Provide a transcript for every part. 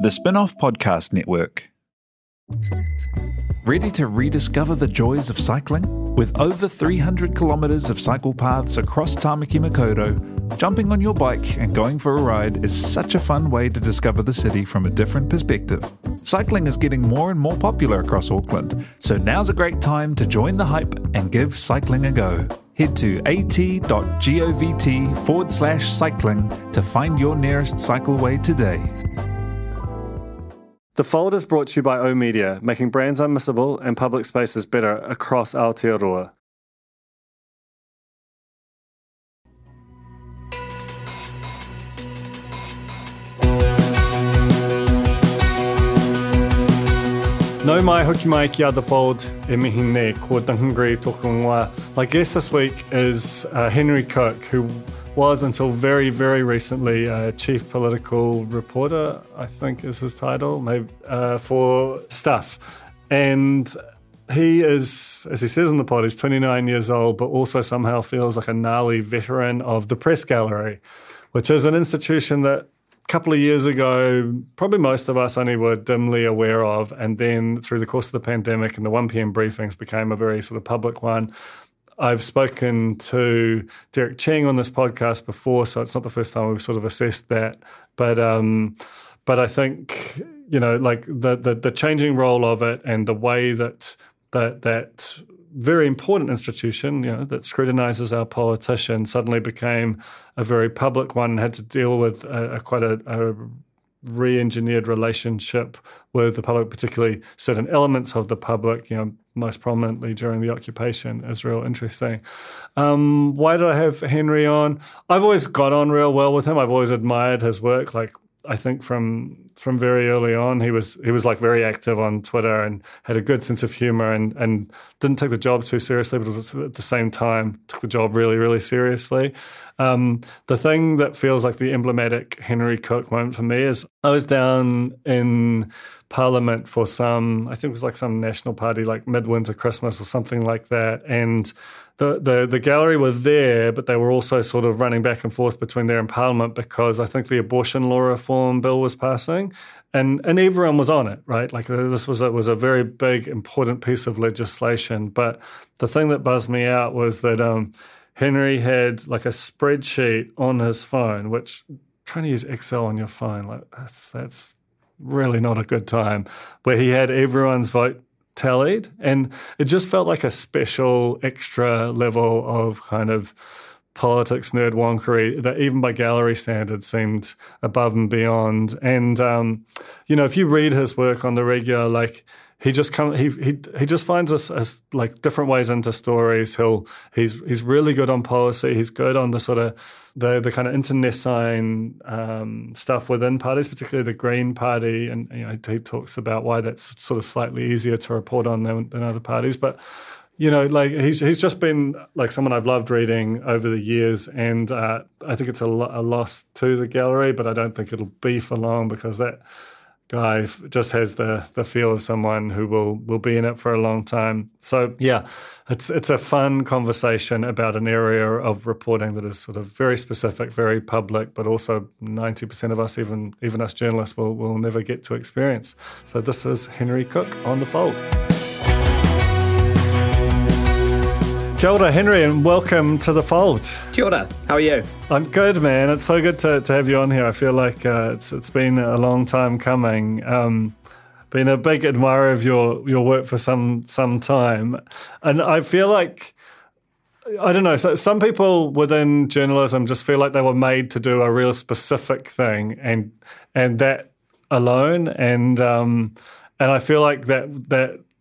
The Spin-off Podcast Network. Ready to rediscover the joys of cycling? With over 300 kilometres of cycle paths across Tāmaki Makaurau, jumping on your bike and going for a ride is such a fun way to discover the city from a different perspective. Cycling is getting more and more popular across Auckland, so now's a great time to join the hype and give cycling a go. Head to at.govt/cycling to find your nearest cycleway today. The Fold is brought to you by O-Media, making brands unmissable and public spaces better across Aotearoa. No mai hoki mai ki a The Fold e mihi ne ko Dunhangri tōku ingoa. My guest this week is Henry Cooke, who was until very, very recently chief political reporter, I think is his title, maybe for Stuff. And he is, as he says in the pod, he's 29 years old, but also somehow feels like a gnarly veteran of the Press Gallery, which is an institution that a couple of years ago, probably most of us only were dimly aware of, and then through the course of the pandemic and the 1pm briefings became a very sort of public one. I've spoken to Derek Cheng on this podcast before, so it's not the first time we've sort of assessed that. But I think, you know, like the changing role of it and the way that very important institution, you know, that scrutinizes our politicians suddenly became a very public one and had to deal with quite a re-engineered relationship with the public, particularly certain elements of the public, you know, most prominently during the occupation, is real interesting. Why did I have Henry on? I've always got on real well with him. I've always admired his work. Like, I think from very early on, he was like very active on Twitter and had a good sense of humor and didn't take the job too seriously, but at the same time took the job really, really seriously. The thing that feels like the emblematic Henry Cooke moment for me is I was down in Parliament for I think it was like some national party, like midwinter Christmas or something like that, and the gallery were there, but they were also sort of running back and forth between there and Parliament because I think the abortion law reform bill was passing, and everyone was on it, right? Like this was a very big, important piece of legislation. But the thing that buzzed me out was that Henry had like a spreadsheet on his phone, which trying to use Excel on your phone, like that's really not a good time, where he had everyone's vote tallied, and it just felt like a special extra level of kind of politics nerd wonkery that even by gallery standards seemed above and beyond. And you know, if you read his work on the regular, like he just finds us like different ways into stories. He's really good on policy. He's good on the sort of the kind of internecine stuff within parties, particularly the Green Party, and you know, he talks about why that's sort of slightly easier to report on than other parties. But you know, like he's just been like someone I've loved reading over the years, and I think it's a loss to the gallery, but I don't think it'll be for long because that guy just has the feel of someone who will be in it for a long time. So yeah, it's a fun conversation about an area of reporting that is sort of very specific, very public, but also 90% of us, even us journalists, will never get to experience. So this is Henry Cooke on The Fold. Kia ora, Henry, and welcome to The Fold. Kia ora. How are you? I'm good, man. It's so good to have you on here. I feel like it's been a long time coming. Been a big admirer of your work for some time. And I feel like, I don't know, so some people within journalism just feel like they were made to do a real specific thing and that alone. And I feel like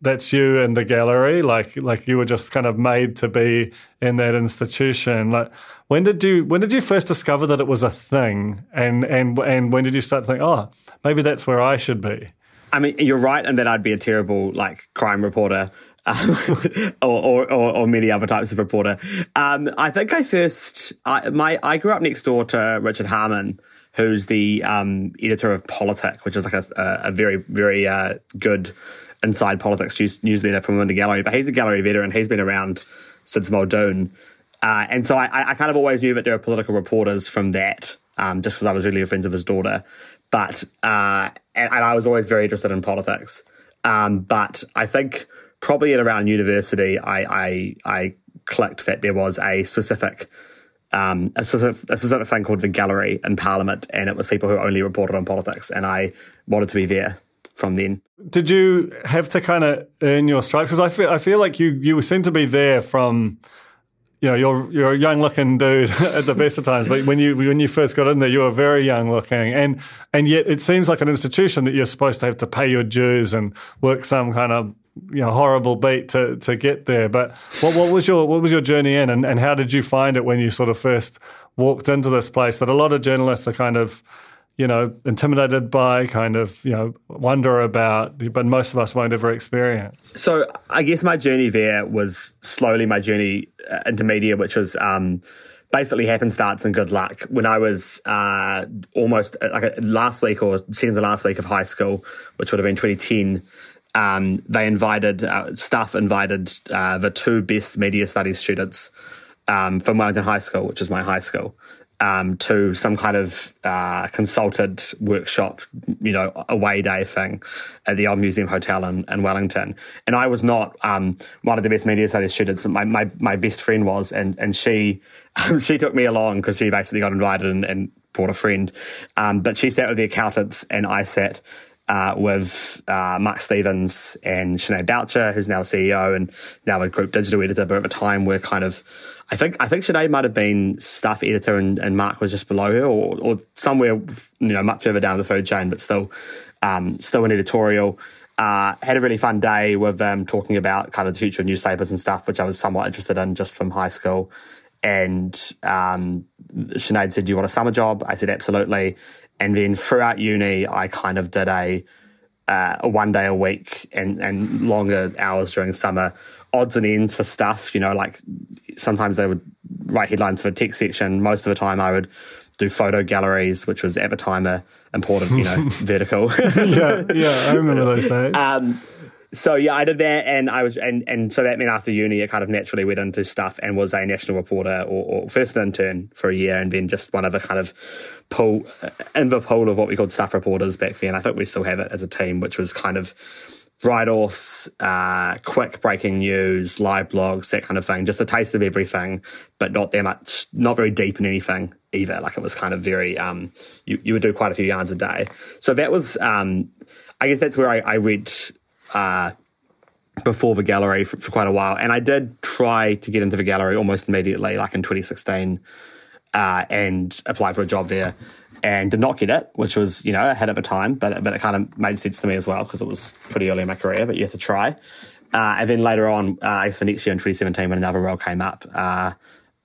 that's you and the gallery, like you were just kind of made to be in that institution. Like, when did you first discover that it was a thing, and when did you start to think, oh, maybe that's where I should be? I mean, you're right in that I'd be a terrible like crime reporter, or many other types of reporter. I think I grew up next door to Richard Harman, who's the editor of Politic, which is like a very, very good inside politics newsletter from within the gallery. But he's a gallery veteran. He's been around since Muldoon. And so I kind of always knew that there were political reporters from that, just because I was really a friend of his daughter. but and I was always very interested in politics. But I think probably at around university, I clicked that there was a specific thing called the gallery in Parliament, and it was people who only reported on politics, and I wanted to be there from then. Did you have to kind of earn your stripes? Because I feel like you seem to be there from, you know, you're a young looking dude at the best of times, but when you first got in there, you were very young looking, and yet it seems like an institution that you're supposed to have to pay your dues and work some kind of, you know, horrible beat to get there. But what was your journey in, and how did you find it when you sort of first walked into this place that a lot of journalists are kind of, you know, intimidated by, kind of, you know, wonder about, but most of us won't ever experience? So I guess my journey there was slowly my journey into media, which was basically happenstance and good luck. When I was almost like last week or second to last week of high school, which would have been 2010, staff invited the two best media studies students from Wellington High School, which is my high school, to some kind of consulted workshop, you know, away day thing at the Old Museum Hotel in Wellington. And I was not one of the best media studies students, but my best friend was, and she she took me along because she basically got invited and brought a friend. But she sat with the accountants, and I sat with Mark Stevens and Sinead Boucher, who's now a CEO and now a group digital editor, but at the time we're kind of, I think Sinead might have been staff editor and Mark was just below her, or somewhere, you know, much further down the food chain, but still in editorial. Had a really fun day with them talking about kind of the future of newspapers and stuff, which I was somewhat interested in just from high school. And Sinead said, "Do you want a summer job?" I said, "Absolutely." And then throughout uni, I kind of did a 1 day a week and longer hours during summer, odds and ends for stuff. You know, like sometimes they would write headlines for a tech section. Most of the time I would do photo galleries, which was at the time a important, you know, vertical. yeah, I remember those days. So yeah, I did that, and I was, and so that meant after uni, it kind of naturally went into stuff and was a national reporter, or first an intern for a year, and then just one of the kind of pool of what we called staff reporters back then. I think we still have it as a team, which was kind of write-offs, quick breaking news, live blogs, that kind of thing. Just a taste of everything, but not that much, not very deep in anything either. Like it was kind of very, you would do quite a few yards a day. So that was, I guess that's where I read before the gallery for quite a while. And I did try to get into the gallery almost immediately, like in 2016, and apply for a job there, and did not get it, which was, you know, ahead of a time, but it kind of made sense to me as well because it was pretty early in my career, but you have to try. And then later on, I guess the next year in 2017, when another role came up, I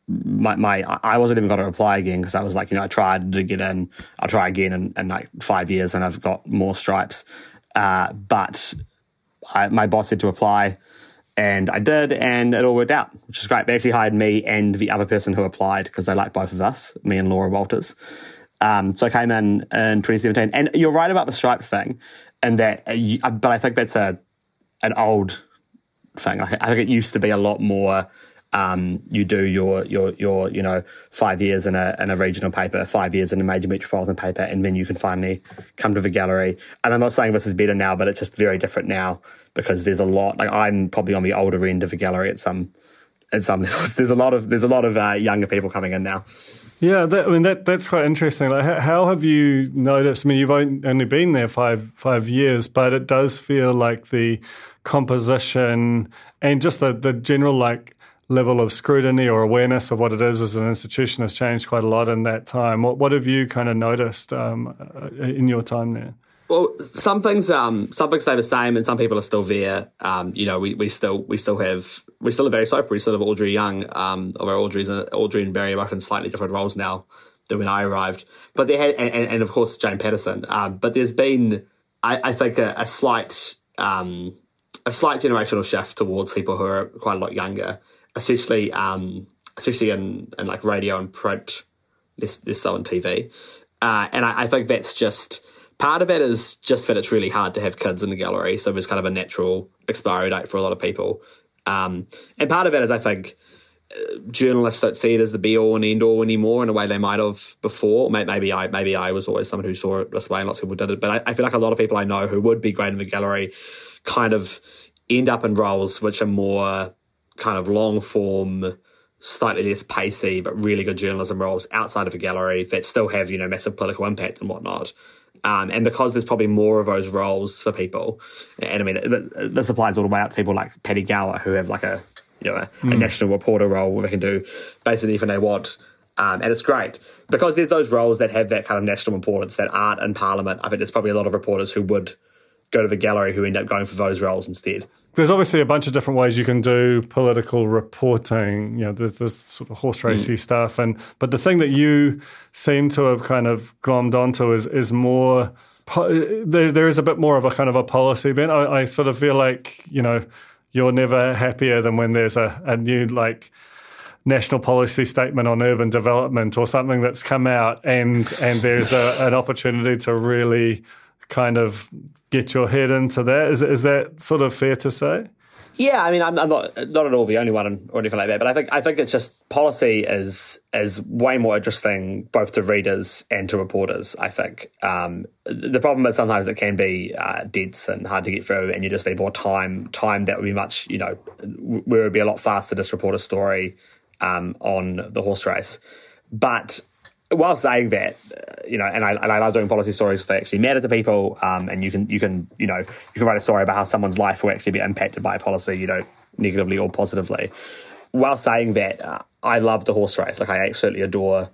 wasn't even going to apply again because I was like, you know, I tried to get in, I'll try again in like 5 years when I've got more stripes. But my boss said to apply, and I did, and it all worked out, which is great. They actually hired me and the other person who applied because they liked both of us, me and Laura Walters. So I came in 2017, and you're right about the stripes thing, and that, but I think that's an old thing. I think it used to be a lot more. You do your you know 5 years in a regional paper, 5 years in a major metropolitan paper, and then you can finally come to the gallery. And I'm not saying this is better now, but it's just very different now because there's a lot. Like I'm probably on the older end of the gallery at some levels. There's a lot of younger people coming in now. Yeah, that's quite interesting. Like, how have you noticed? I mean, you've only been there five years, but it does feel like the composition and just the general like level of scrutiny or awareness of what it is as an institution has changed quite a lot in that time. What have you kind of noticed in your time there? Well, some things stay the same, and some people are still there. You know, we still are very sober. We still have Audrey Young, although Audrey and Barry are both in slightly different roles now than when I arrived. But there had, and of course Jane Patterson. But there's been, I think, a slight generational shift towards people who are quite a lot younger, especially in like radio and print, less so on TV. And I think that's just. Part of it is just that it's really hard to have kids in the gallery, so there's kind of a natural expiry date for a lot of people. And part of it is, I think, journalists don't see it as the be-all and end-all anymore in a way they might have before. Maybe I was always someone who saw it this way and lots of people did it. But I feel like a lot of people I know who would be great in the gallery kind of end up in roles which are more kind of long-form, slightly less pacey, but really good journalism roles outside of a gallery that still have, massive political impact and whatnot. And because there's probably more of those roles for people, and I mean, this applies all the way up to people like Paddy Gower, who have like a national reporter role where they can do basically anything they want. And it's great because there's those roles that have that kind of national importance that aren't in Parliament. I think there's probably a lot of reporters who would go to the gallery who end up going for those roles instead. There's obviously a bunch of different ways you can do political reporting. There's this sort of horse racy stuff, but the thing that you seem to have kind of glommed onto is more. There is a bit more of a kind of a policy bent. I sort of feel like you're never happier than when there's a new like national policy statement on urban development or something that's come out, and there's an opportunity to really kind of get your head into that. Is that sort of fair to say? Yeah, I mean, I'm not at all the only one or anything like that, but I think it's just policy is way more interesting both to readers and to reporters. I think the problem is sometimes it can be dense and hard to get through, and you just need more time. Time that would be much, where it would be a lot faster to just report a story on the horse race. But while saying that, and I love doing policy stories that actually matter to people, and you can write a story about how someone's life will actually be impacted by a policy, negatively or positively. While saying that, I love the horse race. Like, I absolutely adore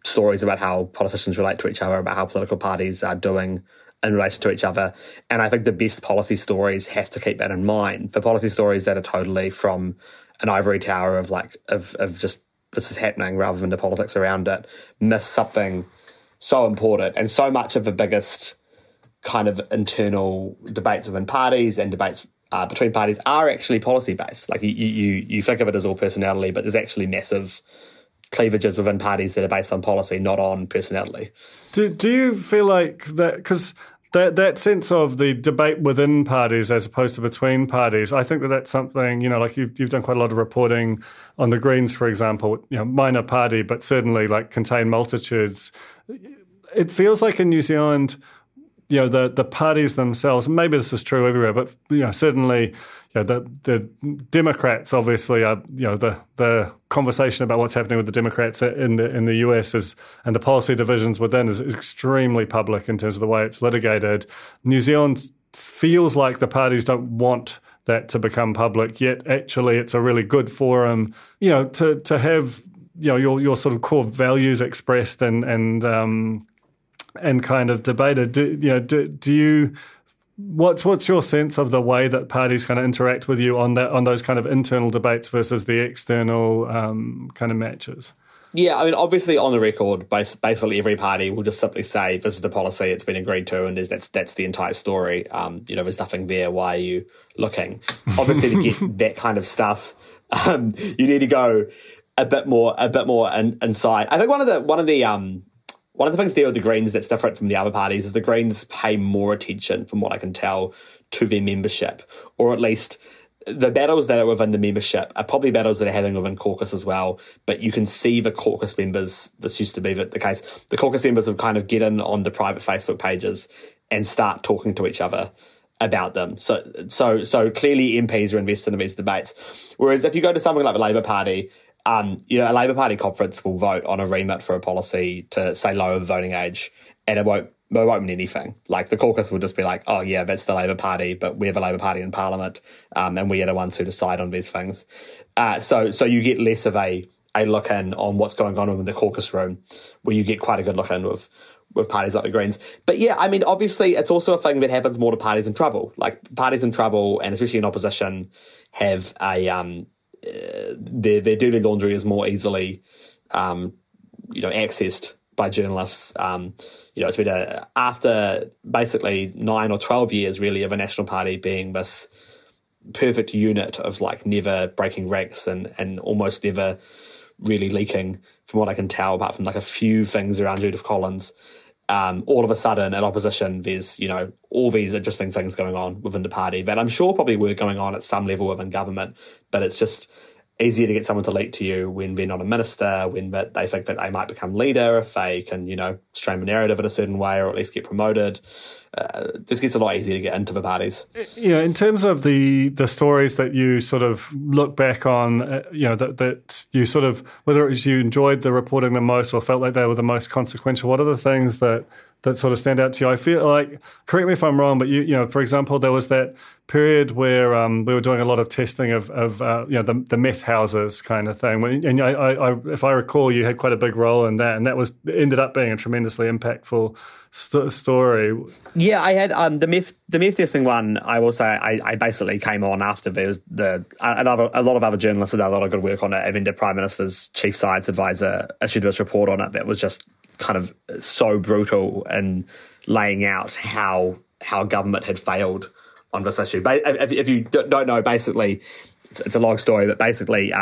stories about how politicians relate to each other, about how political parties are doing in relation to each other. And I think the best policy stories have to keep that in mind. For policy stories that are totally from an ivory tower of just this is happening rather than the politics around it, miss something so important. And so much of the biggest kind of internal debates within parties and debates between parties are actually policy-based. Like, you think of it as all personality, but there's actually massive cleavages within parties that are based on policy, not on personality. Do you feel like that, because that sense of the debate within parties as opposed to between parties, I think that's something, like you've done quite a lot of reporting on the Greens, for example, minor party, but certainly like contain multitudes. It feels like in New Zealand, the parties themselves, maybe this is true everywhere, but certainly the Democrats obviously are, the conversation about what's happening with the Democrats in the US and the policy divisions within is extremely public in terms of the way it's litigated. New Zealand feels like the parties don't want that to become public, yet actually it's a really good forum, to have your sort of core values expressed and kind of debated. Do you? What's your sense of the way that parties kind of interact with you on those kind of internal debates versus the external kind of matches? Yeah, I mean, obviously on the record, basically every party will just simply say, this is the policy, it's been agreed to, and that's the entire story. There's nothing there, why are you looking? Obviously, to get that kind of stuff, you need to go a bit more inside. I think one of the things there with the Greens that's different from the other parties is the Greens pay more attention, from what I can tell, to their membership, or at least the battles that are within the membership are probably battles that are happening within caucus as well. But you can see the caucus members, this used to be the case, the caucus members would kind of get in on the private Facebook pages and start talking to each other about them. So clearly MPs are invested in these debates. Whereas if you go to something like the Labour Party, a Labour Party conference will vote on a remit for a policy to say lower the voting age, and it won't mean anything. Like, the caucus will just be like, oh yeah, that's the Labour Party, but we have a Labour Party in Parliament, and we are the ones who decide on these things. So you get less of a look in on what's going on in the caucus room, where you get quite a good look in with parties like the Greens. But yeah, I mean, obviously it's also a thing that happens more to parties in trouble. Like, parties in trouble, and especially in opposition, have a their dirty laundry is more easily accessed by journalists. It's been after basically 9 or 12 years really of a National Party being this perfect unit of like never breaking ranks and almost never really leaking, from what I can tell, apart from like a few things around Judith Collins. All of a sudden in opposition there's all these interesting things going on within the party that I'm sure probably were going on at some level within government, but it's just easier to get someone to leak to you when they're not a minister, when they think that they might become leader if they can, strain the narrative in a certain way or at least get promoted. This gets a lot easier to get into the parties. Yeah, in terms of the stories that you sort of look back on, that you sort of, whether it was you enjoyed the reporting the most or felt like they were the most consequential, what are the things that sort of stand out to you? I feel like, correct me if I'm wrong, but for example, there was that period where we were doing a lot of testing of the meth houses kind of thing. And I, if I recall, you had quite a big role in that, and that ended up being a tremendously impactful story. Yeah, I had the meth testing one. I will say I basically came on after there was a lot of other journalists had done a lot of good work on it. And then the Prime Minister's chief science advisor issued this report on it that was just kind of so brutal in laying out how government had failed on this issue. If you don't know, basically, it's a long story, but basically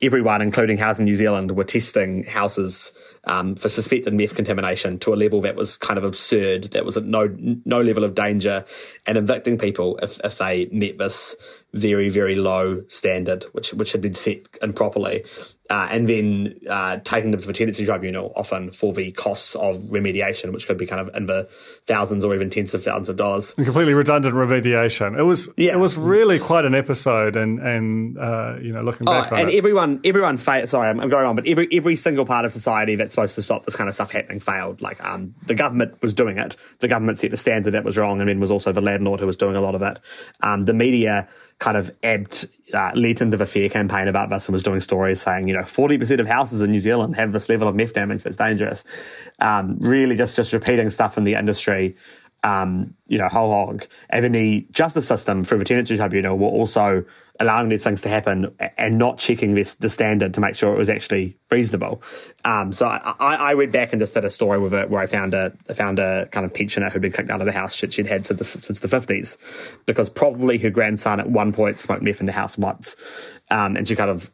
everyone, including Housing New Zealand, were testing houses for suspected meth contamination to a level that was kind of absurd, that was at no level of danger, and evicting people if they met this very, very low standard, which had been set improperly. And then taking them to the tenancy tribunal, often for the costs of remediation, which could be kind of in the thousands or even tens of thousands of dollars. And completely redundant remediation. It was really quite an episode, and looking back on and it. everyone failed. Sorry, I'm going on, but every single part of society that's supposed to stop this kind of stuff happening failed. Like the government was doing it. The government set the standard that was wrong, and then was also the landlord who was doing a lot of it. The media kind of led into the FAIR campaign about this and was doing stories saying, 40% of houses in New Zealand have this level of meth damage that's dangerous. Really just repeating stuff in the industry, whole hog. And then the justice system through the tenancy tribunal were also allowing these things to happen and not checking the standard to make sure it was actually reasonable. So I went back and just did a story with it where I found a kind of pensioner who'd been kicked out of the house she'd had since the 50s, because probably her grandson at one point smoked meth in the house once. And she kind of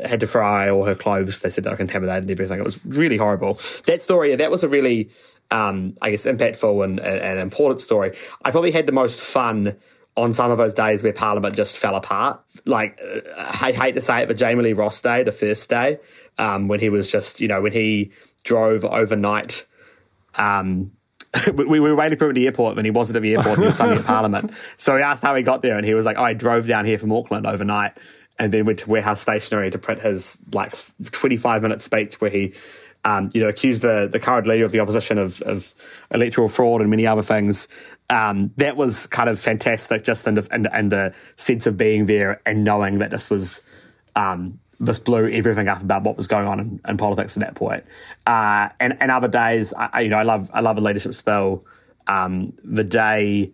had to fry all her clothes. They said they were contaminated and everything. It was really horrible. That story, that was a really, impactful and important story. I probably had the most fun on some of those days where Parliament just fell apart. Like, I hate to say it, but Jamie Lee Ross Day, the first day, when he was just, when he drove overnight. We were waiting for him at the airport when he wasn't at the airport. He was suddenly at Parliament. So we asked how he got there, and he was like, I drove down here from Auckland overnight and then went to Warehouse Stationery to print his 25-minute speech where he accused the current leader of the opposition of electoral fraud and many other things. That was kind of fantastic, just in the sense of being there and knowing that this was this blew everything up about what was going on in politics at that point. And other days, I love a leadership spill. The day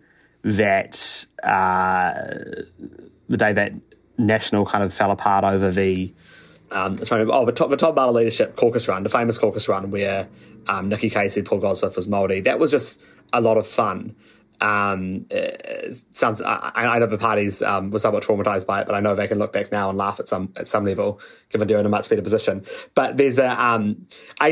that National kind of fell apart over the Tom Bala leadership caucus run, the famous caucus run where Nikki Kay said Paul Goldsmith was Māori. That was just a lot of fun. I know the parties were somewhat traumatised by it, but I know they can look back now and laugh at some level, given they're in a much better position. But there's I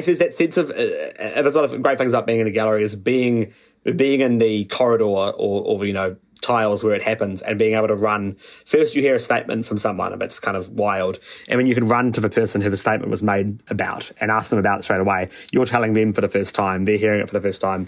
suppose that sense of there's a lot of great things about being in a gallery is being in the corridor or tiles where it happens and being able to run. First, you hear a statement from someone, and it's kind of wild. And when you can run to the person who the statement was made about and ask them about it straight away, you're telling them for the first time, they're hearing it for the first time.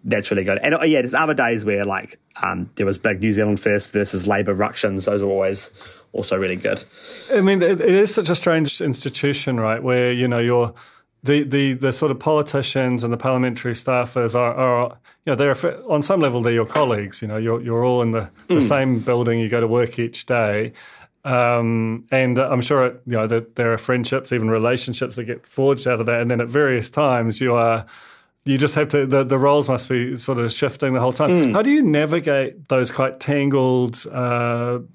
That's really good. And there's other days where there was big New Zealand First versus Labour ructions. Those are always also really good. I mean, it is such a strange institution, right? Where, you're the sort of politicians and the parliamentary staffers are they're on some level they're your colleagues. You're all in the same building. You go to work each day, and I'm sure that there are friendships, even relationships that get forged out of that. And then at various times you just have to, the roles must be sort of shifting the whole time. How do you navigate those quite tangled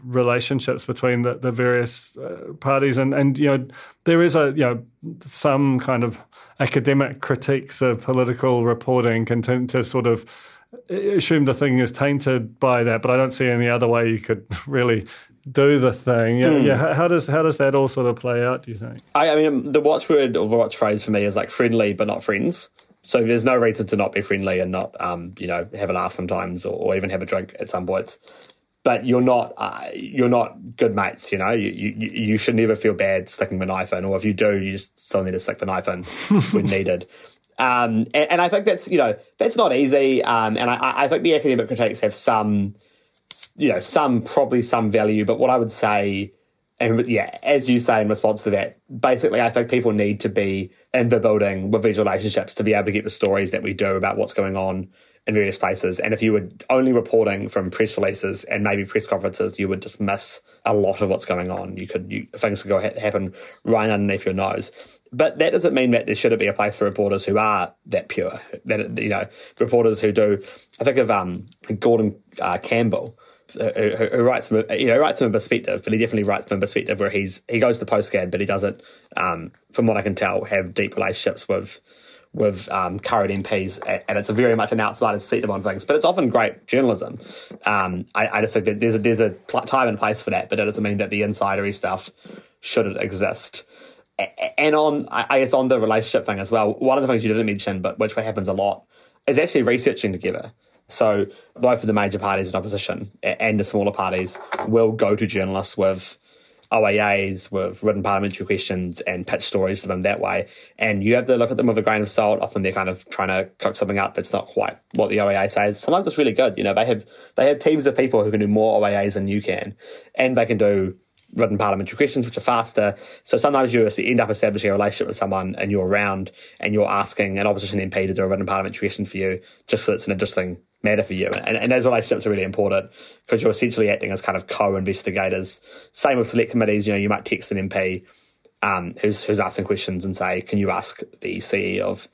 relationships between the various parties? And there is some kind of academic critiques of political reporting can tend to sort of assume the thing is tainted by that, but I don't see any other way you could really do the thing. How does that all sort of play out, do you think? I mean, the watchword or the watchphrase for me is friendly but not friends. So there's no reason to not be friendly and not, have a laugh sometimes or even have a drink at some points. but you're not good mates. You should never feel bad sticking the knife in, or if you do, you just still need to stick the knife in when needed. And I think that's not easy. And I think the academic critiques have some value. But what I would say, and yeah, as you say in response to that, basically, I think people need to be in the building with these relationships to be able to get the stories that we do about what's going on in various places. And if you were only reporting from press releases and maybe press conferences, you would just miss a lot of what's going on. Things could happen right underneath your nose. But that doesn't mean that there shouldn't be a place for reporters who are that pure. That reporters who do. I think of Gordon Campbell, who writes from a perspective, but he definitely writes from a perspective where he goes to postgrad, but he doesn't, from what I can tell, have deep relationships with current MPs, and it's very much an outsider's perspective on things. But it's often great journalism. I just think that there's a time and place for that, but that doesn't mean that the insidery stuff shouldn't exist. And on the relationship thing as well, one of the things you didn't mention, but which happens a lot, is actually researching together. So both of the major parties in opposition and the smaller parties will go to journalists with OAAs, with written parliamentary questions and pitch stories to them that way. And you have to look at them with a grain of salt. Often they're kind of trying to cook something up that's not quite what the OAA says. Sometimes it's really good. They have teams of people who can do more OAAs than you can, and they can do written parliamentary questions, which are faster. So sometimes you end up establishing a relationship with someone and you're around and you're asking an opposition MP to do a written parliamentary question for you just so it's an interesting matter for you. And those relationships are really important because you're essentially acting as kind of co-investigators. Same with select committees. You might text an MP who's asking questions and say, can you ask the CE of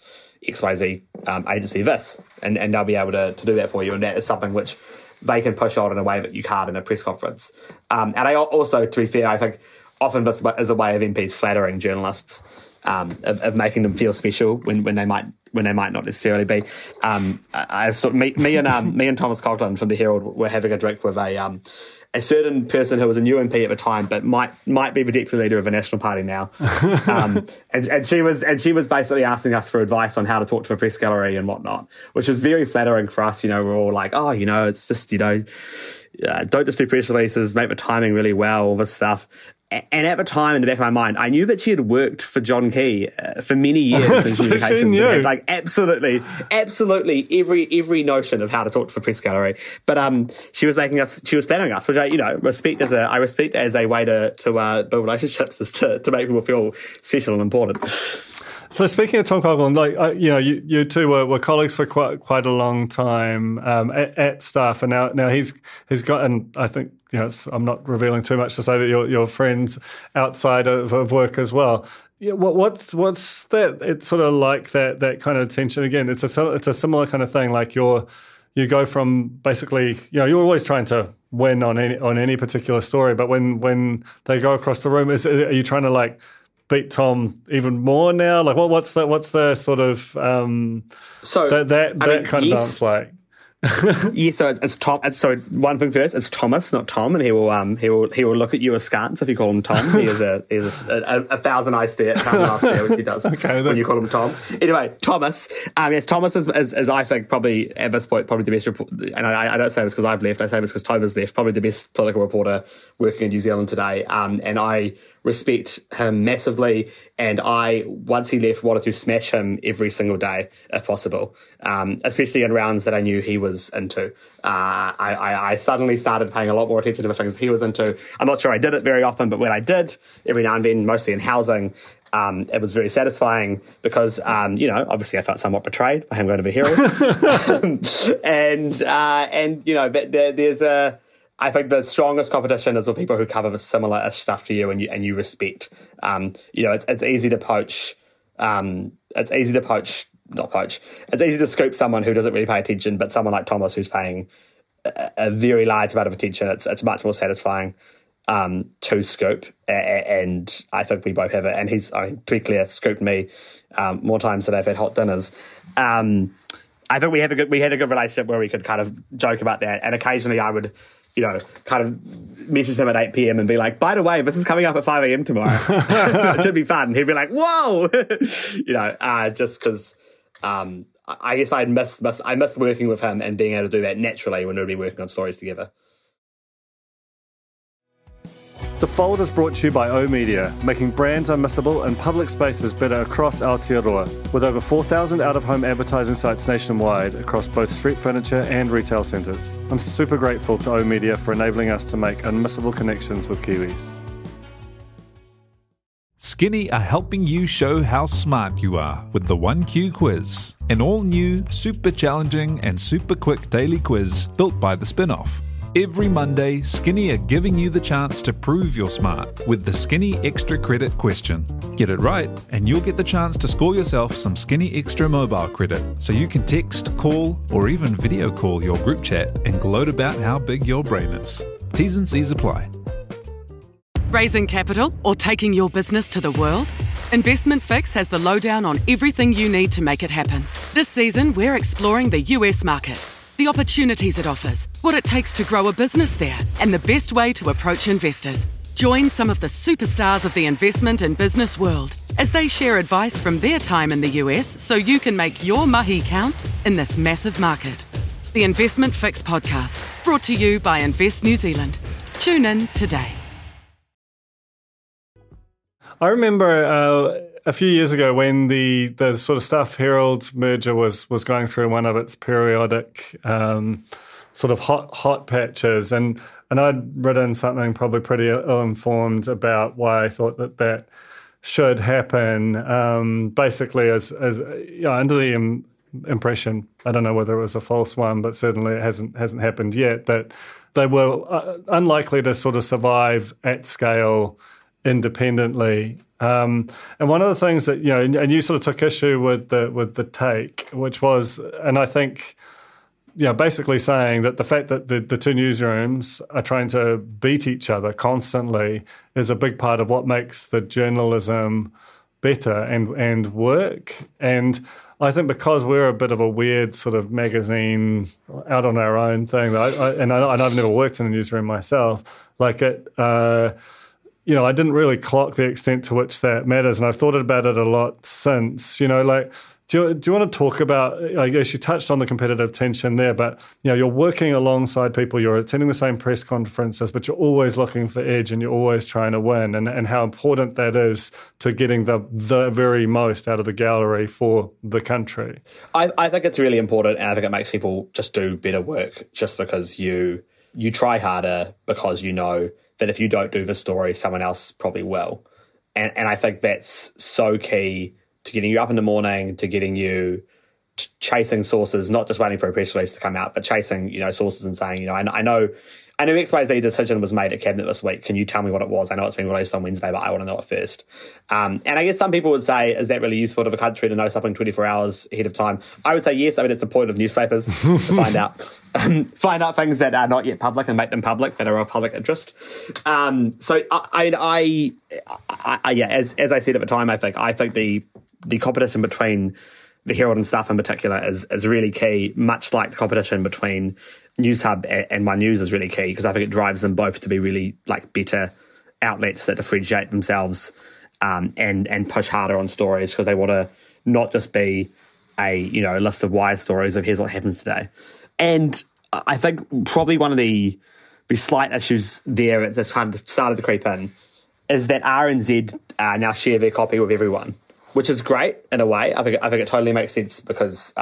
XYZ agency this? And they'll be able to do that for you. And that is something which they can push on in a way that you can't in a press conference. And I also, to be fair, I think often this is a way of MPs flattering journalists, of making them feel special when they might not necessarily be. Me and Thomas Coglan from the Herald were having a drink with a certain person who was a new MP at the time, but might be the deputy leader of the National Party now. And she was basically asking us for advice on how to talk to a press gallery and whatnot, which was very flattering for us. We're all like, it's just, don't just do press releases, make the timing really well, all this stuff. And at the time, in the back of my mind, I knew that she had worked for John Key for many years in communications. And had every notion of how to talk to a press gallery. But she was flattering us, which I respect as a way to build relationships, is to make people feel special and important. So speaking of Tom Coglan, you two were colleagues for quite a long time at Staff, and now he's got, and I think I'm not revealing too much to say that you're friends outside of work as well. Yeah, what's that? It's sort of like that kind of tension again. It's a similar kind of thing. Like you go from basically you're always trying to win on any particular story, but when they go across the room, are you trying to beat Tom even more now? Like what's the sort of that kind of balance like? Yeah, so it's Tom. So one thing first, it's Thomas, not Tom, and he will look at you askance if you call him Tom. He has a thousand eyes stare, which he does when you call him Tom. Anyway, Thomas. Yes, Thomas is I think probably at this point probably the best and I don't say this because I've left. I say this because Tova's left. Probably the best political reporter working in New Zealand today. And I respect him massively, and I, once he left, wanted to smash him every single day if possible, especially in rounds that I knew he was into. I suddenly started paying a lot more attention to the things he was into. I'm not sure I did it very often, but when I did, every now and then, mostly in housing, it was very satisfying because, obviously I felt somewhat betrayed by him going to the Herald. There's I think the strongest competition is with people who cover similar stuff to you and you respect. It's easy to poach. It's easy to scoop someone who doesn't really pay attention, but someone like Thomas who's paying a very large amount of attention, it's much more satisfying to scoop. And I think we both have it. And to be clear, scooped me more times than I've had hot dinners. I think we had a good relationship where we could kind of joke about that. And occasionally I would, kind of message him at 8 p.m. and be like, by the way, this is coming up at 5 a.m. tomorrow. It should be fun. He'd be like, whoa! Just because I guess I missed working with him and being able to do that naturally when we'd be working on stories together. The Fold is brought to you by O Media, making brands unmissable and public spaces better across Aotearoa, with over 4,000 out-of-home advertising sites nationwide across both street furniture and retail centres. I'm super grateful to O Media for enabling us to make unmissable connections with Kiwis. Skinny are helping you show how smart you are with the 1Q quiz, an all-new, super challenging and super quick daily quiz built by the Spin-Off. Every Monday, Skinny are giving you the chance to prove you're smart with the Skinny Extra Credit question. Get it right, and you'll get the chance to score yourself some Skinny Extra mobile credit, so you can text, call, or even video call your group chat and gloat about how big your brain is. T's and C's apply. Raising capital or taking your business to the world? Investment Fix has the lowdown on everything you need to make it happen. This season, we're exploring the US market, the opportunities it offers, what it takes to grow a business there, and the best way to approach investors. Join some of the superstars of the investment and business world as they share advice from their time in the US so you can make your mahi count in this massive market. The Investment Fix podcast, brought to you by Invest New Zealand. Tune in today. I remember a few years ago when the sort of Stuff Herald merger was going through one of its periodic sort of hot patches, and I'd written something probably pretty ill-informed about why I thought that should happen. Basically, as you know, under the impression, I don't know whether it was a false one, but certainly it hasn't happened yet, that they were unlikely to sort of survive at scale independently. And one of the things that, you know, and you sort of took issue with the take, which was, and I think, you know, basically saying that the fact that the two newsrooms are trying to beat each other constantly is a big part of what makes the journalism better and work. And I think because we're a bit of a weird sort of magazine out on our own thing, and I've never worked in a newsroom myself, like it, you know, I didn't really clock the extent to which that matters, and I've thought about it a lot since. You know, like, do you want to talk about, I guess you touched on the competitive tension there, but, you know, you're working alongside people, you're attending the same press conferences, but you're always looking for edge and you're always trying to win, and how important that is to getting the very most out of the gallery for the country. I think it's really important, and I think it makes people just do better work just because you try harder, because you know that if you don't do the story, someone else probably will. And I think that's so key to getting you up in the morning, to getting you chasing sources, not just waiting for a press release to come out, but chasing, you know, sources and saying, you know, I know XYZ decision was made at Cabinet this week. Can you tell me what it was? I know it's been released on Wednesday, but I want to know it first. And I guess some people would say, is that really useful to the country to know something 24 hours ahead of time? I would say yes. I mean, it's the point of newspapers to find out things that are not yet public and make them public, that are of public interest. So as I said at the time, I think the competition between the Herald and Stuff in particular is really key, much like the competition between News Hub and My News is really key, because I think it drives them both to be really like better outlets that differentiate themselves and push harder on stories, because they want to not just be a list of wire stories of here's what happens today. And I think probably one of the slight issues there that's kind of started to creep in is that RNZ now share their copy with everyone, which is great in a way. I think it totally makes sense, because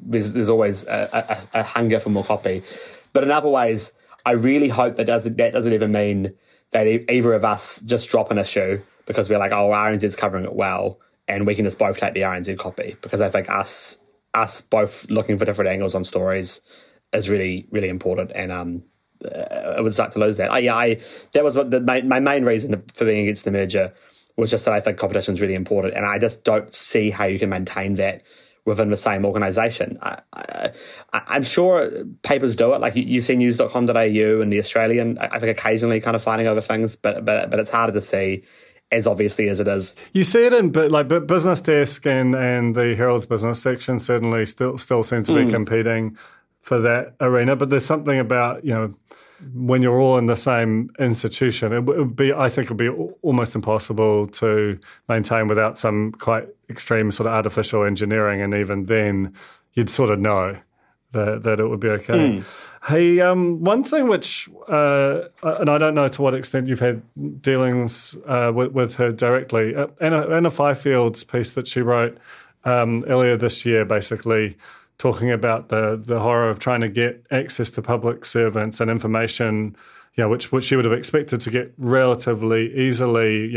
there's always a hunger for more copy. But in other ways, I really hope that doesn't ever mean that either of us just drop an issue because we're like, oh, RNZ's covering it well, and we can just both take the RNZ copy, because I think us both looking for different angles on stories is really, really important. And I would start to lose that. That was what my main reason for being against the merger was, just that I think competition is really important, and I just don't see how you can maintain that within the same organisation. I'm sure papers do it, like you see news.com.au and The Australian, I think occasionally kind of fighting over things, but it's harder to see as obviously as it is. You see it in Business Desk and the Herald's business section certainly still seem to be competing for that arena, but there's something about, you know, when you're all in the same institution, it would be almost impossible to maintain without some quite extreme sort of artificial engineering, and even then you'd sort of know that it would be okay. Hey, one thing which, and I don't know to what extent you've had dealings with her directly, Anna Fiefield's piece that she wrote earlier this year, basically talking about the horror of trying to get access to public servants and information, which she would have expected to get relatively easily.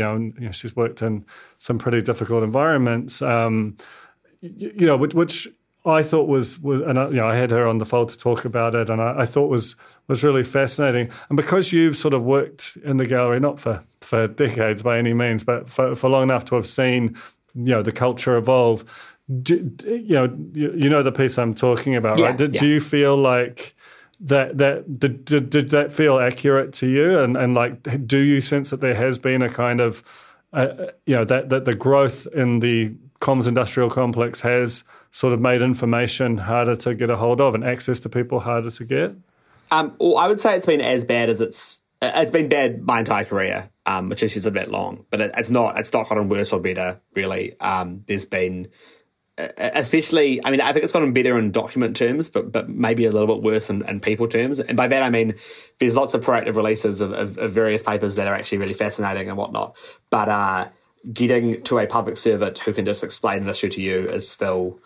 She's worked in some pretty difficult environments, which I thought was and I had her on the fold to talk about it, and I thought was really fascinating. And because you've sort of worked in the gallery, not for decades by any means, but for long enough to have seen, the culture evolve, the piece I'm talking about, right? Do you feel like did that feel accurate to you? And like, do you sense that there has been a kind of, that the growth in the comms industrial complex has sort of made information harder to get a hold of and access to people harder to get? Well, I would say it's been as bad as it's been bad my entire career, which is a bit long, but it's not gotten worse or better, really. There's been, especially, I think it's gotten better in document terms, but maybe a little bit worse in people terms. And by that, I mean, there's lots of proactive releases of various papers that are actually really fascinating and whatnot. But getting to a public servant who can just explain an issue to you is still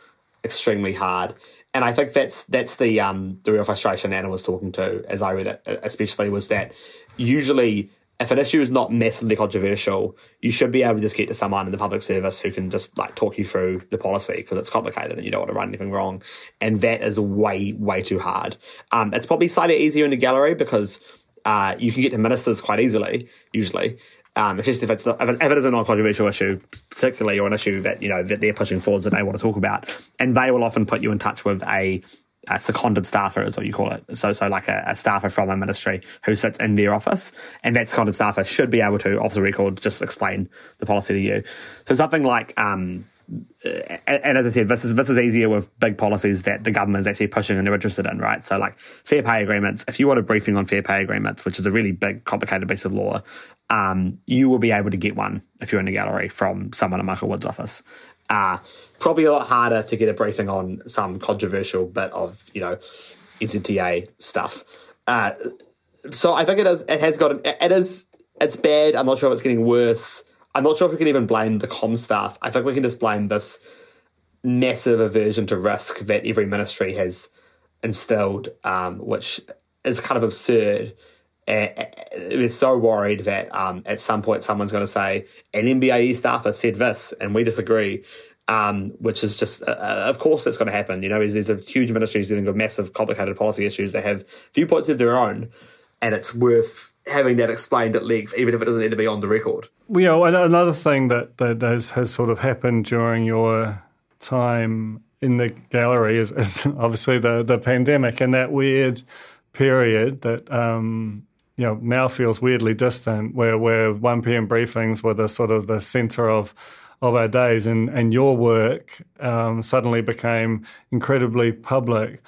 extremely hard. And I think that's the real frustration Anna was talking to, as I read it, especially, was that usually if an issue is not massively controversial, you should be able to just get to someone in the public service who can just like talk you through the policy, because it's complicated and you don't want to run anything wrong. And that is way, way too hard. It's probably slightly easier in the gallery because you can get to ministers quite easily, usually. It's just if it is a non-controversial issue, particularly, or an issue that that they're pushing forwards that they want to talk about, and they will often put you in touch with a seconded staffer, is what you call it. So like a staffer from a ministry who sits in their office, and that seconded staffer should be able to, off the record, just explain the policy to you. So something like, and as I said, this is easier with big policies that the government is actually pushing and they're interested in, right? So like fair pay agreements, if you want a briefing on fair pay agreements, which is a really big, complicated piece of law, you will be able to get one if you're in the gallery from someone in Michael Wood's office. Probably a lot harder to get a briefing on some controversial bit of, NZTA stuff. So I think it's bad. I'm not sure if it's getting worse. I'm not sure if we can even blame the comm staff. I think we can just blame this massive aversion to risk that every ministry has instilled, which is kind of absurd. We're so worried that at some point someone's going to say, an MBAE staffer said this, and we disagree, which is just, of course that's going to happen. There's a huge ministries dealing with massive, complicated policy issues. They have viewpoints of their own, and it's worth having that explained at length, even if it doesn't need to be on the record. Well, another thing that has sort of happened during your time in the gallery is obviously the pandemic, and that weird period that now feels weirdly distant, where 1 p.m. briefings were the sort of the centre of our days, and your work suddenly became incredibly public.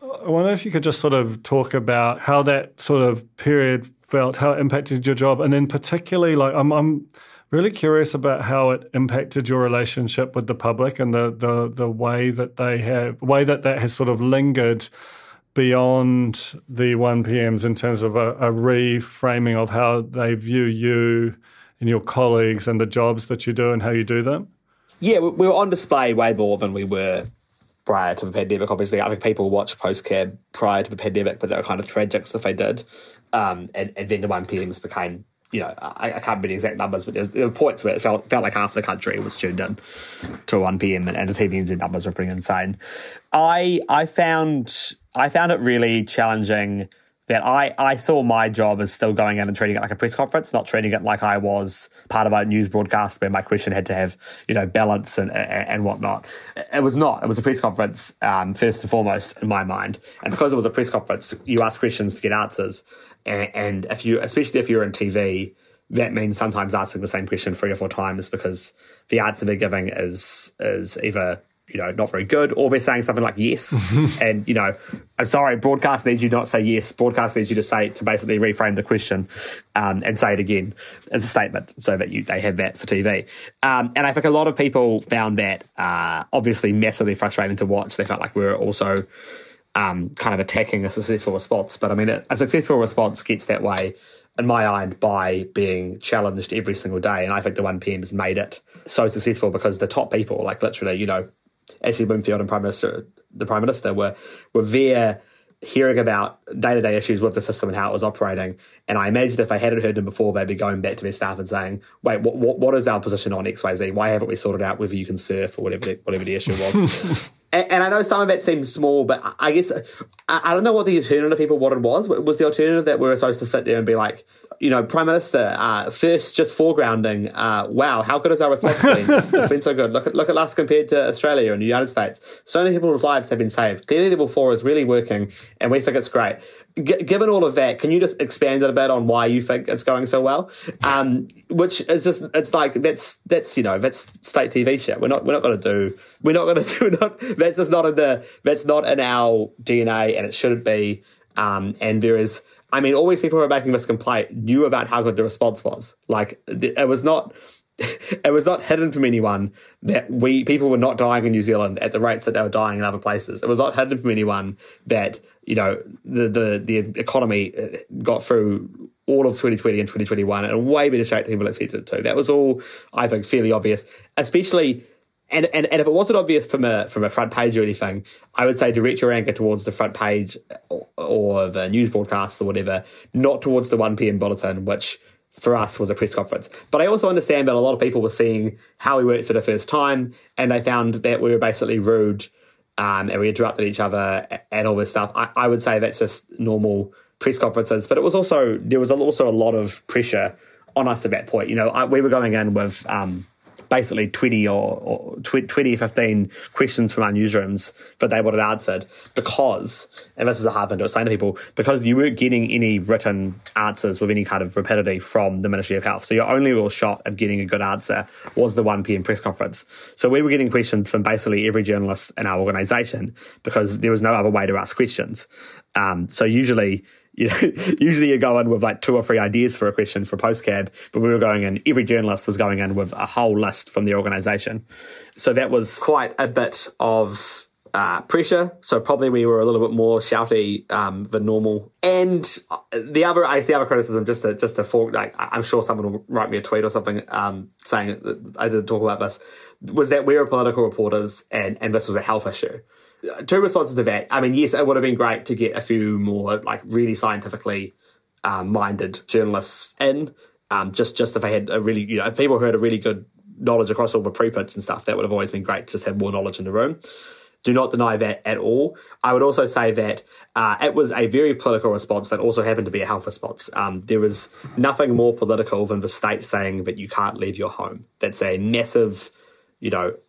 I wonder if you could just sort of talk about how that sort of period felt, how it impacted your job, and then particularly, like, I'm really curious about how it impacted your relationship with the public and the way that has sort of lingered beyond the 1 p.m.s in terms of a reframing of how they view you and your colleagues and the jobs that you do and how you do them. Yeah, we were on display way more than we were prior to the pandemic. Obviously, I think people watched Postcab prior to the pandemic, but they were kind of tragic if they did. And then the 1 p.m.s became, I can't remember the exact numbers, but there were points where it felt like half the country was tuned in to 1 p.m. and the TVNZ numbers were pretty insane. I found it really challenging that I saw my job as still going in and treating it like a press conference, not treating it like I was part of a news broadcast where my question had to have, balance and whatnot. It was not. It was a press conference, first and foremost, in my mind. And because it was a press conference, you ask questions to get answers. And especially if you're in TV, that means sometimes asking the same question 3 or 4 times because the answer they're giving is either not very good, or they're saying something like yes. And, I'm sorry, broadcast needs you to not say yes. Broadcast needs you to basically reframe the question and say it again as a statement so that they have that for TV. And I think a lot of people found that obviously massively frustrating to watch. They felt like we were also kind of attacking a successful response. But I mean, a successful response gets that way, in my mind, by being challenged every single day. And I think the 1PM has made it so successful because the top people, like literally, Ashley Bloomfield and the Prime Minister were there hearing about day-to-day issues with the system and how it was operating. And I imagine if they hadn't heard them before, they'd be going back to their staff and saying, wait, what is our position on XYZ? Why haven't we sorted out whether you can surf or whatever the issue was? And I know some of that seems small, but I guess, I don't know what the alternative people wanted was. Was the alternative that we were supposed to sit there and be like, Prime Minister, first just foregrounding, wow, how good has our response been? It's been so good. Look at us compared to Australia and the United States. So many people's lives have been saved. Clearly level 4 is really working and we think it's great. Given all of that, can you just expand it a bit on why you think it's going so well? Which is just, it's like, that's state TV shit. That's not in our DNA and it shouldn't be. And there is, all these people who are making this complaint knew about how good the response was. Like, it was not hidden from anyone that people were not dying in New Zealand at the rates that they were dying in other places. It was not hidden from anyone that, the economy got through all of 2020 and 2021 in a way better shape than people expected it to. That was all, I think, fairly obvious, especially. And if it wasn't obvious from a front page or anything, I would say direct your anger towards the front page or the news broadcast or whatever, not towards the 1PM bulletin, which for us was a press conference. But I also understand that a lot of people were seeing how we worked for the first time and they found that we were basically rude and we interrupted each other and all this stuff. I would say that's just normal press conferences, but there was also a lot of pressure on us at that point. We were going in with basically 20 or 15 questions from our newsrooms that they wanted answered because, and this is a hard thing to explain to people, because you weren't getting any written answers with any kind of rapidity from the Ministry of Health. So your only real shot of getting a good answer was the 1PM press conference. So we were getting questions from basically every journalist in our organisation because there was no other way to ask questions. So usually you go in with like 2 or 3 ideas for a question for postcab, but we were going in, every journalist was going in with a whole list from the organisation. So that was quite a bit of pressure. So probably we were a little bit more shouty than normal. And the other criticism, just to fork, like, I'm sure someone will write me a tweet or something saying that I didn't talk about this, was that we were political reporters and this was a health issue. 2 responses to that. Yes, it would have been great to get a few more like really scientifically minded journalists in. Just if they had a really, if people who had a really good knowledge across all the prepits and stuff, that would have always been great to just have more knowledge in the room. Do not deny that at all. I would also say that it was a very political response that also happened to be a health response. There was nothing more political than the state saying that you can't leave your home. That's a massive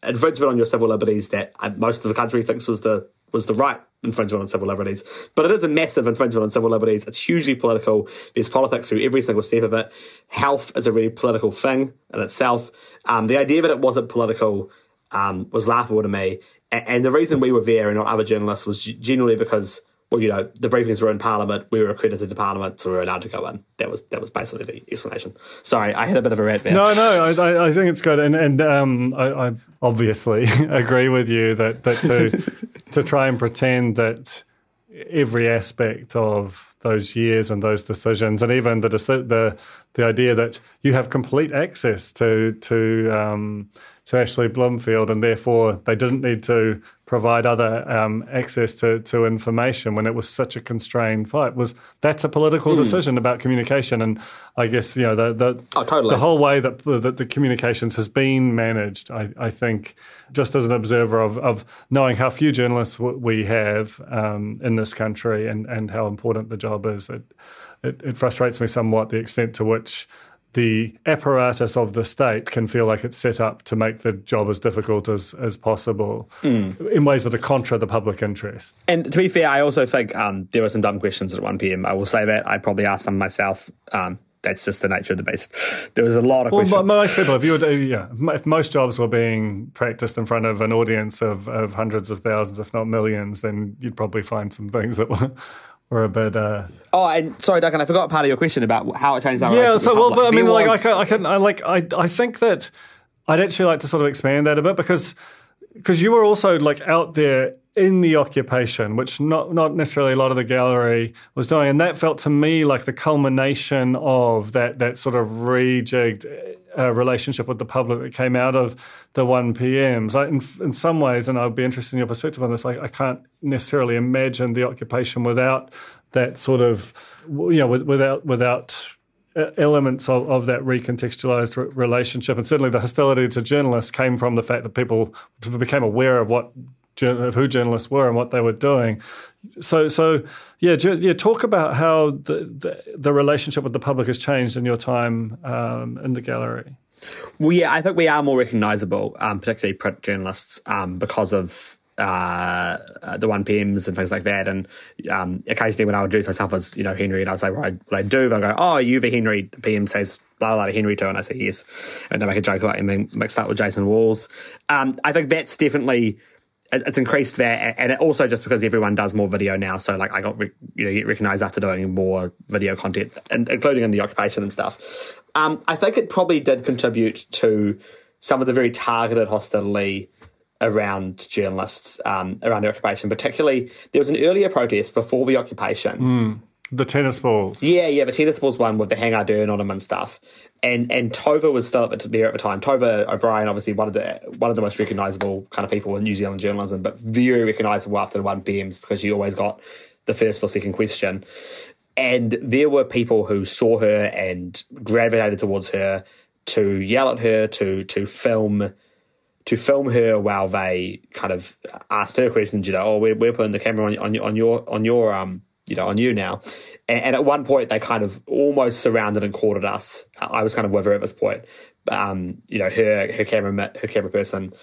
infringement on your civil liberties that most of the country thinks was the right infringement on civil liberties. But it is a massive infringement on civil liberties. It's hugely political. There's politics through every single step of it. Health is a really political thing in itself. The idea that it wasn't political was laughable to me. And the reason we were there and not other journalists was generally because, the briefings were in Parliament, we were accredited to Parliament, so we were allowed to go in. That was basically the explanation. Sorry, I had a bit of a rant there. No, I think it's good, and I obviously agree with you that to try and pretend that every aspect of those years and those decisions, and even the idea that you have complete access to Ashley Bloomfield, and therefore they didn't need to provide other access to information when it was such a constrained fight. That's a political decision about communication, and I guess totally. The whole way that the communications has been managed, I think, just as an observer of knowing how few journalists we have in this country and how important the job is, it frustrates me somewhat the extent to which the apparatus of the state can feel like it's set up to make the job as difficult as possible in ways that are contra the public interest. And to be fair, I also think there were some dumb questions at 1PM. I will say that. I probably asked them myself. That's just the nature of the beast. There was a lot of questions. Well, most people, if most jobs were being practiced in front of an audience of hundreds of thousands, if not millions, then you'd probably find some things that were a bit. Oh, and sorry, Duncan, I forgot part of your question about how it changed our relationship with the public. I think that I'd actually like to sort of expand that a bit because you were also like out there in the occupation, which not necessarily a lot of the gallery was doing. And that felt to me like the culmination of that sort of rejigged relationship with the public that came out of the 1 p.m. So in some ways, and I'd be interested in your perspective on this, like I can't necessarily imagine the occupation without that sort of, without elements of that recontextualized relationship. And certainly the hostility to journalists came from the fact that people became aware of who journalists were and what they were doing. So talk about how the relationship with the public has changed in your time in the gallery. Well, yeah, I think we are more recognisable, particularly print journalists, because of the 1 p.m s and things like that. And occasionally when I would introduce myself as, Henry, and I would say what I do, they'll go, "Oh, you the Henry?" PM says blah, blah, blah, Henry too, and I say yes. And they make a joke about him being mixed up with Jason Walls. I think that's definitely... It's increased there, and it also just because everyone does more video now. So, like, I got get recognised after doing more video content, and including in the occupation and stuff. I think it probably did contribute to some of the very targeted hostility around journalists around the occupation. Particularly, there was an earlier protest before the occupation. The tennis balls. Yeah, the tennis balls one with the Hang Our Dern on them and stuff. And Tova was still there at the time. Tova O'Brien, obviously one of the most recognisable kind of people in New Zealand journalism, but very recognisable after the 1 p.m s because she always got the first or second question. And there were people who saw her and gravitated towards her to yell at her, to film her while they kind of asked her questions. We're putting the camera on you now. And at one point, they kind of almost surrounded and cornered us. I was kind of with her at this point. Her camera person,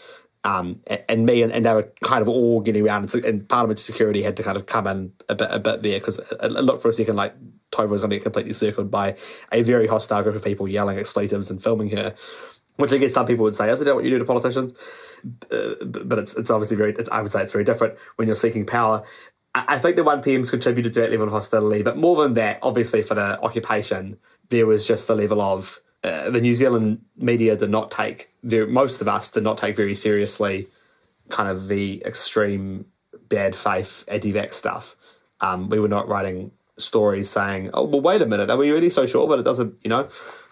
and me, and they were kind of all getting around. And Parliamentary security had to kind of come in a bit there because it looked for a second like Tova was going to get completely circled by a very hostile group of people yelling expletives and filming her. Which I guess some people would say, isn't that what you do to politicians? But it's obviously I would say it's very different when you're seeking power. I think the 1 p.m s contributed to that level of hostility, but more than that, obviously for the occupation, there was just the level of the New Zealand media most of us did not take very seriously kind of the extreme bad faith anti-vax stuff. We were not writing stories saying, "Oh, well, wait a minute, are we really so sure?" But it doesn't,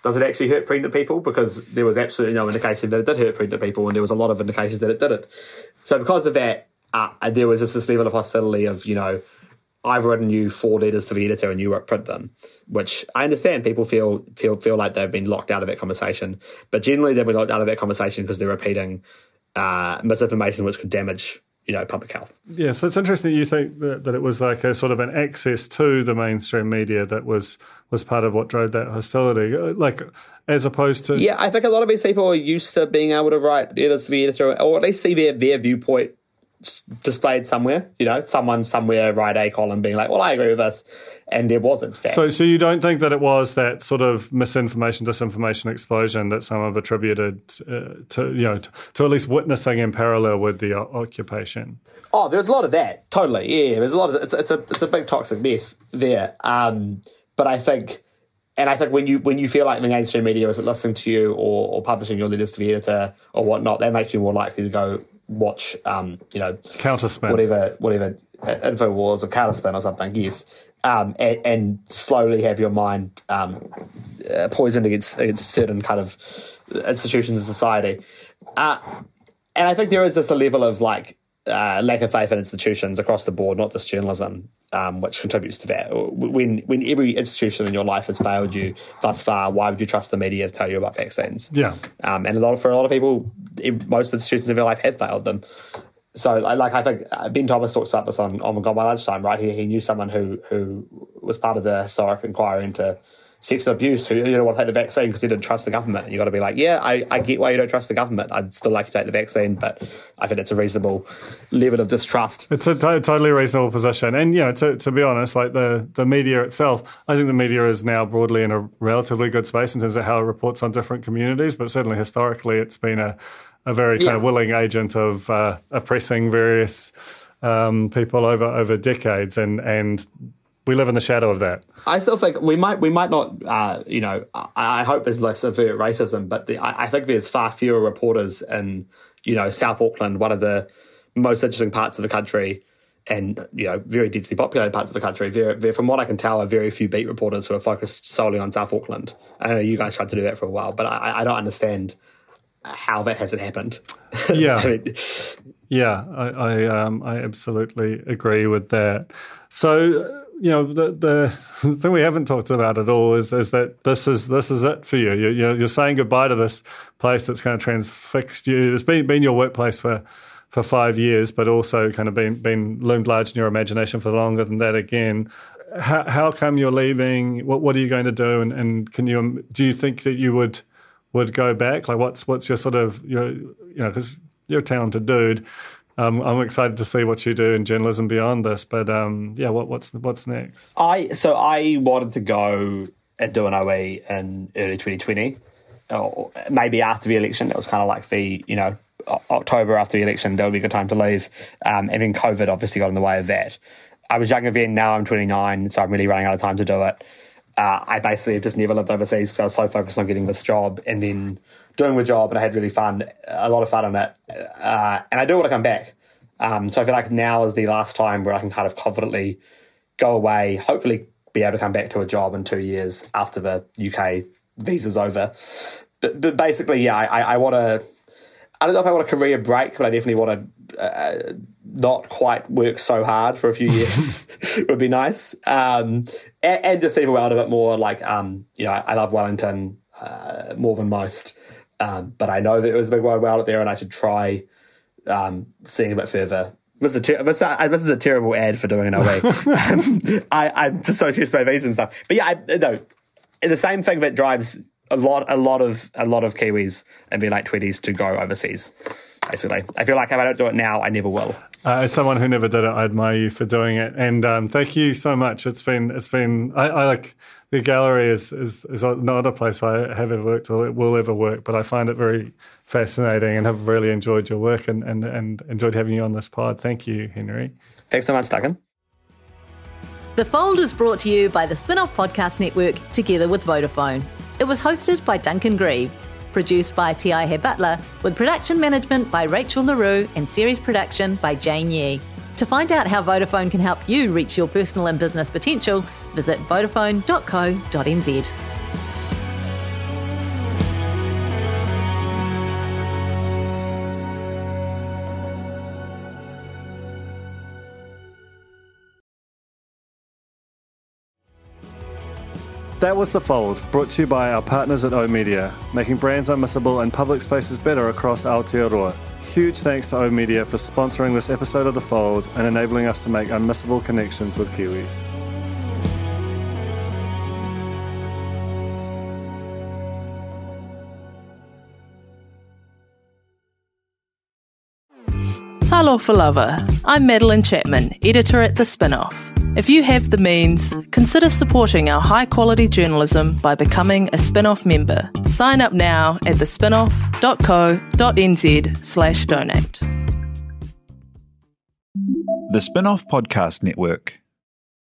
does it actually hurt pregnant people? Because there was absolutely no indication that it did hurt pregnant people, and there was a lot of indications that it didn't. So because of that, there was just this level of hostility of, I've written you 4 letters to the editor and you won't print them, which I understand people feel like they've been locked out of that conversation. But generally they've been locked out of that conversation because they're repeating misinformation which could damage, public health. Yeah, so it's interesting that you think that it was like a sort of an access to the mainstream media that was part of what drove that hostility, like as opposed to... Yeah, I think a lot of these people are used to being able to write letters to the editor or at least see their viewpoint displayed somewhere, someone somewhere write a column being like, well, I agree with this, and there wasn't. So you don't think that it was that sort of misinformation, disinformation explosion that some have attributed to at least witnessing in parallel with the occupation? Oh, there's a lot of that, totally. Yeah, there's a lot of it's a big toxic mess there. But I think when you feel like the mainstream media isn't listening to you or publishing your letters to the editor or whatnot, that makes you more likely to go watch, Counterspin, whatever InfoWars or Counterspin or something, yes, and slowly have your mind poisoned against certain kind of institutions in society. And I think there is just a level of lack of faith in institutions across the board, not just journalism, which contributes to that. When every institution in your life has failed you thus far, why would you trust the media to tell you about vaccines? Yeah. And for a lot of people, most institutions of their life have failed them. So, I think Ben Thomas talks about this on Gone by Lunchtime, right? He knew someone who was part of the historic inquiry into sex and abuse who didn't want to take the vaccine because he didn't trust the government. And you've got to be like, yeah, I get why you don't trust the government. I'd still like you to take the vaccine, but I think it's a reasonable level of distrust. It's a totally reasonable position. And, to be honest, like the media itself, I think the media is now broadly in a relatively good space in terms of how it reports on different communities, but certainly historically it's been a very kind of willing agent of oppressing various people over decades, and we live in the shadow of that. I still think we might not, I hope there's less overt racism, but I think there's far fewer reporters in, South Auckland, one of the most interesting parts of the country and, very densely populated parts of the country, there, from what I can tell, are very few beat reporters who are focused solely on South Auckland. I know you guys tried to do that for a while, but I don't understand how that hasn't happened. Yeah. I I absolutely agree with that. So, the thing we haven't talked about at all is that this is it for you. You're saying goodbye to this place that's kind of transfixed you. It's been your workplace for 5 years, but also kind of been loomed large in your imagination for longer than that again. How come you're leaving? What are you going to do? And do you think that you would go back? Like, what's your sort of, because you're a talented dude. I'm excited to see what you do in journalism beyond this, but what's next? I wanted to go and do an OE in early 2020, or maybe after the election. It was kind of like the October after the election. That would be a good time to leave, and then COVID obviously got in the way of that. I was younger then. Now I'm 29, so I'm really running out of time to do it. I basically have just never lived overseas because I was so focused on getting this job and then doing the job, and I had a lot of fun on it. And I do want to come back. So I feel like now is the last time where I can kind of confidently go away, hopefully be able to come back to a job in 2 years after the UK visa's over. But basically, I want to, I don't know if I want a career break, but I definitely want to not quite work so hard for a few years. Would be nice. And just see the world a bit more. Like, I love Wellington more than most. But I know that it was a big wide world out there, and I should try seeing a bit further. This is a terrible ad for doing an OE. I'm dissociated by visa and stuff. But the same thing that drives a lot of Kiwis in their late 20s to go overseas. Basically, I feel like if I don't do it now, I never will. As someone who never did it, I admire you for doing it, and thank you so much. It's been. I like the gallery is not a place I have ever worked or will ever work, but I find it very fascinating and have really enjoyed your work and enjoyed having you on this pod. Thank you, Henry. Thanks so much, Duncan. The Fold is brought to you by the Spin-Off Podcast Network together with Vodafone. It was hosted by Duncan Grieve, produced by T.I. Butler, with production management by Rachel LaRue and series production by Jane Yee. To find out how Vodafone can help you reach your personal and business potential, visit vodafone.co.nz. That was The Fold, brought to you by our partners at oOh!media, making brands unmissable and public spaces better across Aotearoa. Huge thanks to oOh!media for sponsoring this episode of The Fold and enabling us to make unmissable connections with Kiwis. Talofa lover, I'm Madeline Chapman, editor at The Spin-Off. If you have the means, consider supporting our high-quality journalism by becoming a Spin-Off member. Sign up now at thespinoff.co.nz/donate. The Spin-Off Podcast Network.